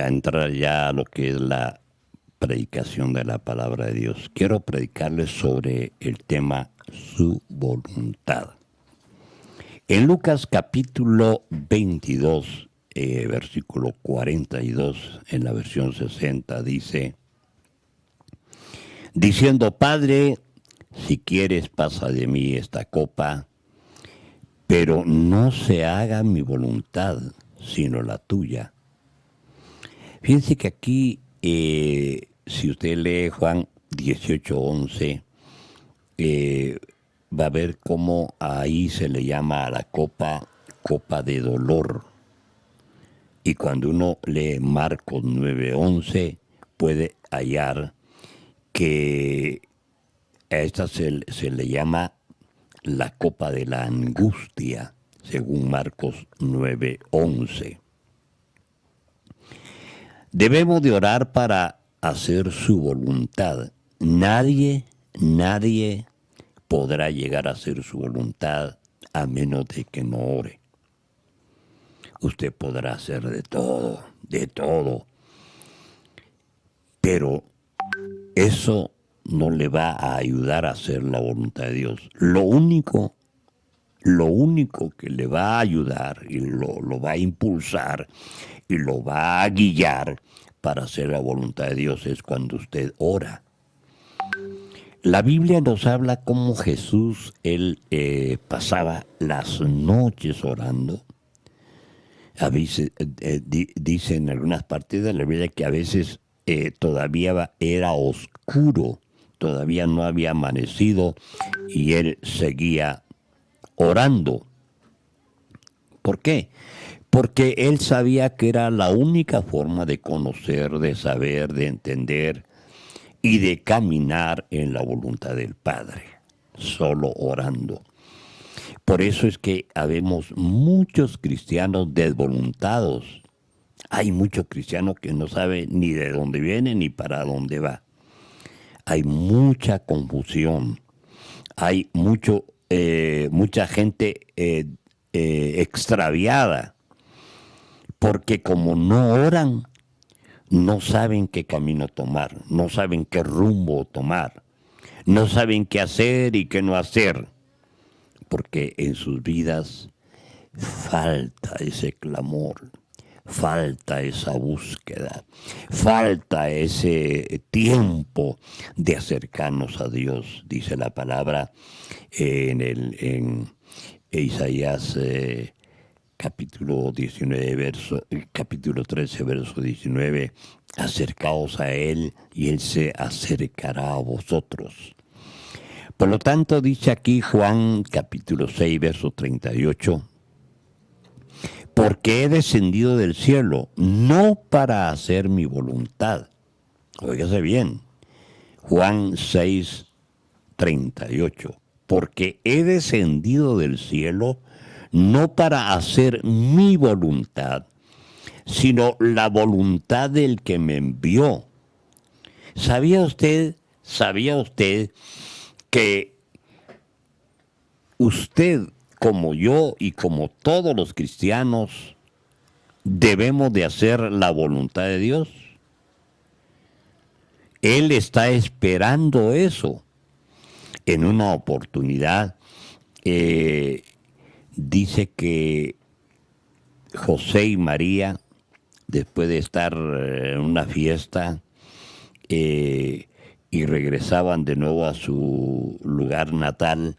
a entrar ya a lo que es la predicación de la palabra de Dios. Quiero predicarles sobre el tema su voluntad. En Lucas capítulo 22, versículo 42, en la versión 60, dice, diciendo, Padre, si quieres pasa de mí esta copa, pero no se haga mi voluntad, sino la tuya. Fíjense que aquí, si usted lee Juan 18:11, va a ver cómo ahí se le llama a la copa copa de dolor. Y cuando uno lee Marcos 9:11, puede hallar que a esta se le llama la copa de la angustia, según Marcos 9:11. Debemos de orar para hacer su voluntad. Nadie podrá llegar a hacer su voluntad a menos de que no ore. Usted podrá hacer de todo, pero eso no le va a ayudar a hacer la voluntad de Dios. Lo único que le va a ayudar y lo va a impulsar y lo va a guiar para hacer la voluntad de Dios es cuando usted ora. La Biblia nos habla cómo Jesús, él pasaba las noches orando. A veces, dice en algunas partes de la Biblia que a veces todavía era oscuro, todavía no había amanecido y él seguía orando. ¿Por qué? Porque él sabía que era la única forma de conocer, de saber, de entender y de caminar en la voluntad del Padre, solo orando. Por eso es que habemos muchos cristianos desvoluntados. Hay muchos cristianos que no saben ni de dónde viene ni para dónde va. Hay mucha confusión. Hay mucha gente extraviada. Porque como no oran, no saben qué camino tomar, no saben qué rumbo tomar, no saben qué hacer y qué no hacer, porque en sus vidas falta ese clamor, falta esa búsqueda, falta ese tiempo de acercarnos a Dios, dice la palabra en Isaías capítulo 13, verso 19, acercaos a Él y Él se acercará a vosotros. Por lo tanto, dice aquí Juan capítulo 6, verso 38, porque he descendido del cielo, no para hacer mi voluntad. Óigase bien, Juan 6, 38, porque he descendido del cielo, no para hacer mi voluntad, sino la voluntad del que me envió. ¿Sabía usted que usted, como yo y como todos los cristianos, debemos de hacer la voluntad de Dios? Él está esperando eso. En una oportunidad, dice que José y María, después de estar en una fiesta y regresaban de nuevo a su lugar natal,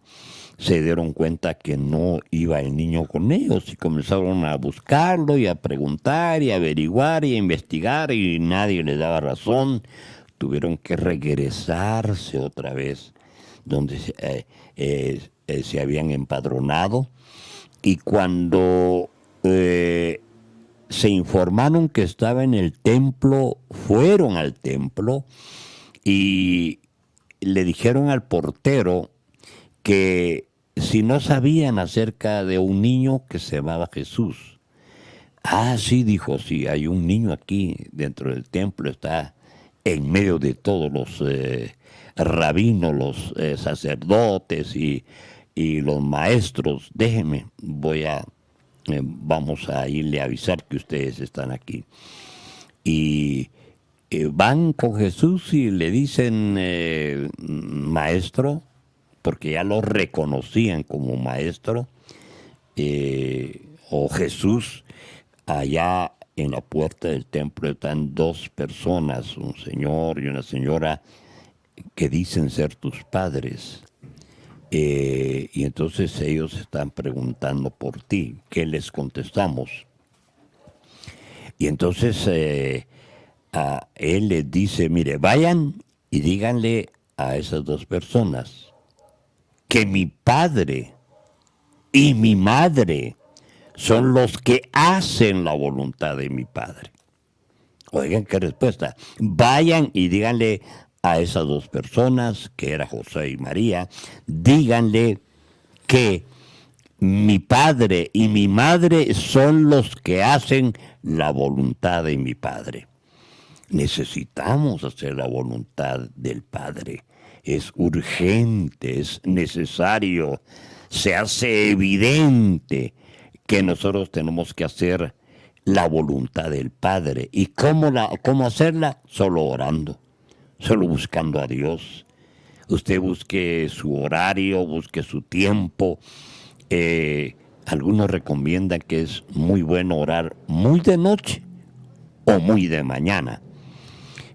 se dieron cuenta que no iba el niño con ellos y comenzaron a buscarlo y a preguntar y a averiguar y a investigar y nadie les daba razón. Tuvieron que regresarse otra vez donde se habían empadronado. Y cuando se informaron que estaba en el templo, fueron al templo y le dijeron al portero que si no sabían acerca de un niño que se llamaba Jesús. Ah, sí, dijo, sí, hay un niño aquí dentro del templo, está en medio de todos los rabinos, los sacerdotes y los maestros. Déjeme, vamos a irle a avisar que ustedes están aquí. y van con Jesús y le dicen, maestro, porque ya lo reconocían como maestro, o Jesús. Allá en la puerta del templo están dos personas, un señor y una señora, que dicen ser tus padres. Y entonces ellos están preguntando por ti. ¿Qué les contestamos? Y entonces a él les dice, mire, vayan y díganle a esas dos personas que mi padre y mi madre son los que hacen la voluntad de mi padre. Oigan qué respuesta. Vayan y díganle a esas dos personas, que era José y María, díganle que mi padre y mi madre son los que hacen la voluntad de mi padre. Necesitamos hacer la voluntad del Padre. Es urgente, es necesario, se hace evidente que nosotros tenemos que hacer la voluntad del Padre. ¿Y cómo hacerla? Solo orando, solo buscando a Dios. Usted busque su horario, busque su tiempo. Algunos recomiendan que es muy bueno orar muy de noche o muy de mañana.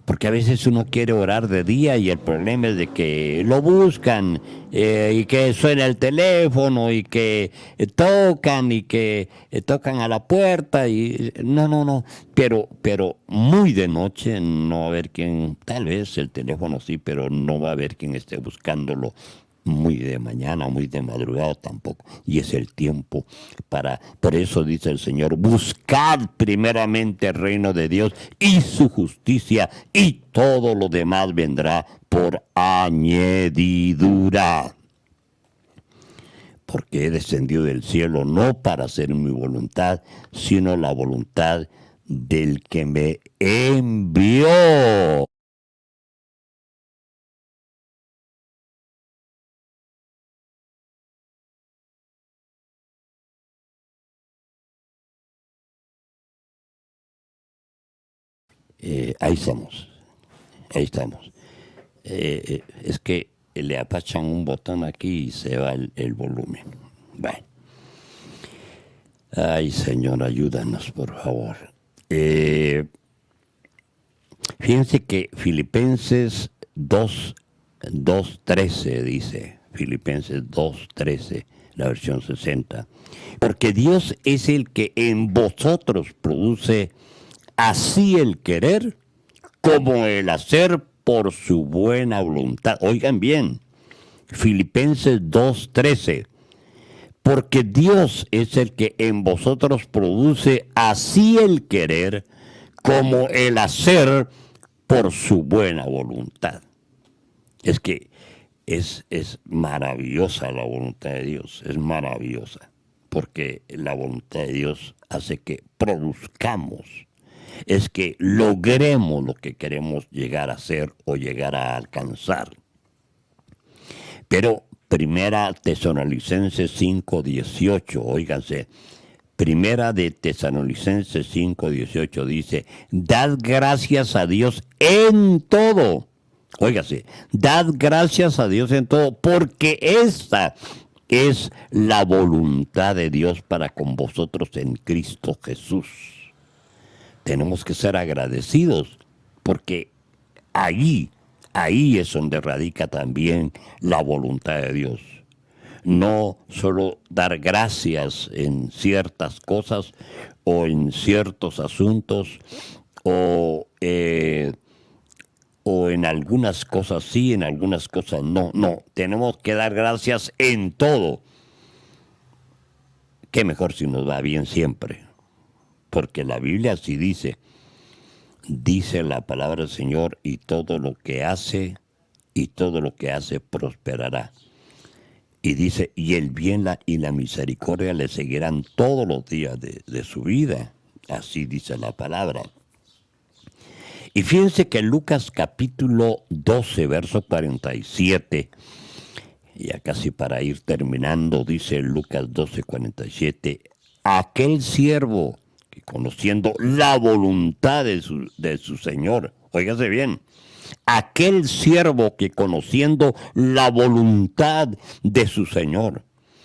Porque a veces uno quiere orar de día y el problema es de que lo buscan y que suena el teléfono y que tocan y que tocan a la puerta y no. Pero muy de noche no va a haber quien, tal vez el teléfono sí, pero no va a haber quien esté buscándolo muy de mañana, muy de madrugada tampoco. Y es el tiempo por eso dice el Señor, buscad primeramente el reino de Dios y su justicia y todo lo demás vendrá por añadidura. Porque he descendido del cielo no para hacer mi voluntad, sino la voluntad del que me envió. Ahí estamos, ahí estamos. Es que le apachan un botón aquí y se va el volumen. Bueno. Ay, Señor, ayúdanos, por favor. Fíjense que Filipenses 2:13 dice, Filipenses 2:13, la versión 60. Porque Dios es el que en vosotros produce así el querer como el hacer por su buena voluntad. Oigan bien, Filipenses 2:13. Porque Dios es el que en vosotros produce así el querer como el hacer por su buena voluntad. Es que es maravillosa la voluntad de Dios, es maravillosa, porque la voluntad de Dios hace que produzcamos, es que logremos lo que queremos llegar a ser o llegar a alcanzar. Pero Primera Tesalonicenses 5:18, óiganse, Primera de Tesalonicenses 5:18 dice, dad gracias a Dios en todo. Óigase, dad gracias a Dios en todo, porque esta es la voluntad de Dios para con vosotros en Cristo Jesús. Tenemos que ser agradecidos, porque ahí es donde radica también la voluntad de Dios. No solo dar gracias en ciertas cosas o en ciertos asuntos o en algunas cosas sí, en algunas cosas no. No, tenemos que dar gracias en todo. Qué mejor si nos va bien siempre. Porque la Biblia así dice la palabra del Señor, y todo lo que hace prosperará. Y dice, y el bien y la misericordia le seguirán todos los días de su vida. Así dice la palabra. Y fíjense que Lucas capítulo 12, verso 47, ya casi para ir terminando, dice Lucas 12:47, aquel siervo que conociendo la voluntad de su Señor, óigase bien, aquel siervo que conociendo la voluntad de su Señor,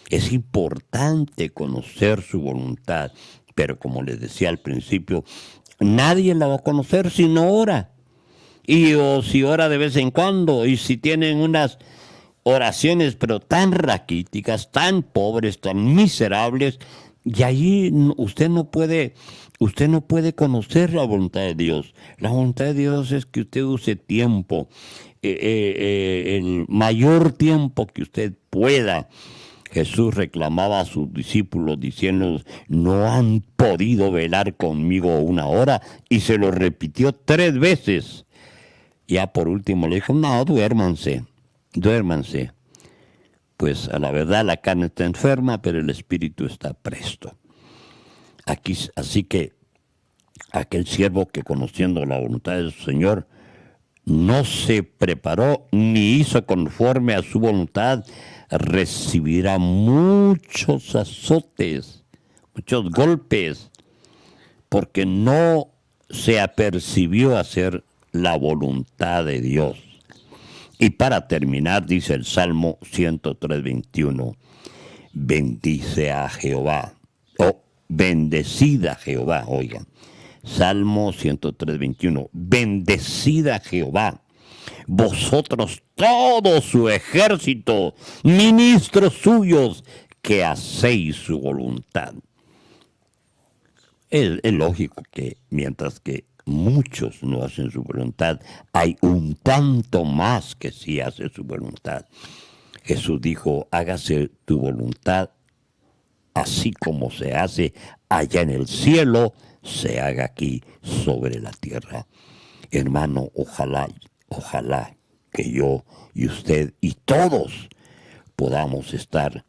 es importante conocer su voluntad, pero como les decía al principio, nadie la va a conocer si no ora. Y o si ora de vez en cuando, y si tienen unas oraciones pero tan raquíticas, tan pobres, tan miserables, y allí usted no puede conocer la voluntad de Dios. La voluntad de Dios es que usted use tiempo, el mayor tiempo que usted pueda. Jesús reclamaba a sus discípulos diciendo, no han podido velar conmigo una hora, y se lo repitió 3 veces. Ya por último le dijo, no, duérmanse. Pues a la verdad la carne está enferma, pero el espíritu está presto. Así que aquel siervo que conociendo la voluntad de su Señor, no se preparó ni hizo conforme a su voluntad, recibirá muchos azotes, muchos golpes, porque no se apercibió a hacer la voluntad de Dios. Y para terminar, dice el Salmo 103:21, bendice a Jehová, o bendecida a Jehová, oigan. Salmo 103:21, bendecida a Jehová, vosotros todo su ejército, ministros suyos, que hacéis su voluntad. Es lógico que mientras que muchos no hacen su voluntad, hay un tanto más que sí hace su voluntad. Jesús dijo, hágase tu voluntad, así como se hace allá en el cielo, se haga aquí sobre la tierra. Hermano, ojalá que yo y usted y todos podamos estar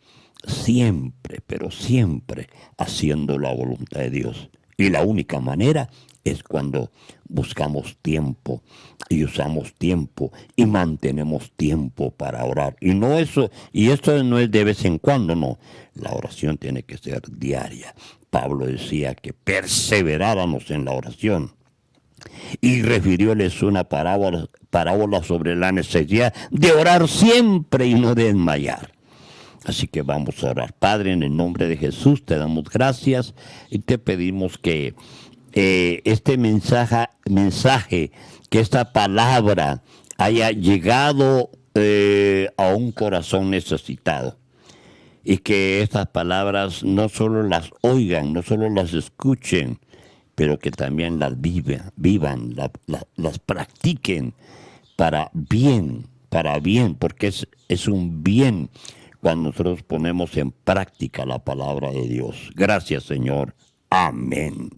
siempre, pero siempre haciendo la voluntad de Dios. Y la única manera es cuando buscamos tiempo y usamos tiempo y mantenemos tiempo para orar. Y esto no es de vez en cuando, no. La oración tiene que ser diaria. Pablo decía que perseveráramos en la oración. Y refirióles una parábola sobre la necesidad de orar siempre y no de desmayar. Así que vamos a orar. Padre, en el nombre de Jesús te damos gracias y te pedimos que este mensaje, que esta palabra haya llegado a un corazón necesitado. Y que estas palabras no solo las oigan, no solo las escuchen, pero que también las vivan, las practiquen para bien, porque es un bien cuando nosotros ponemos en práctica la palabra de Dios. Gracias, Señor. Amén.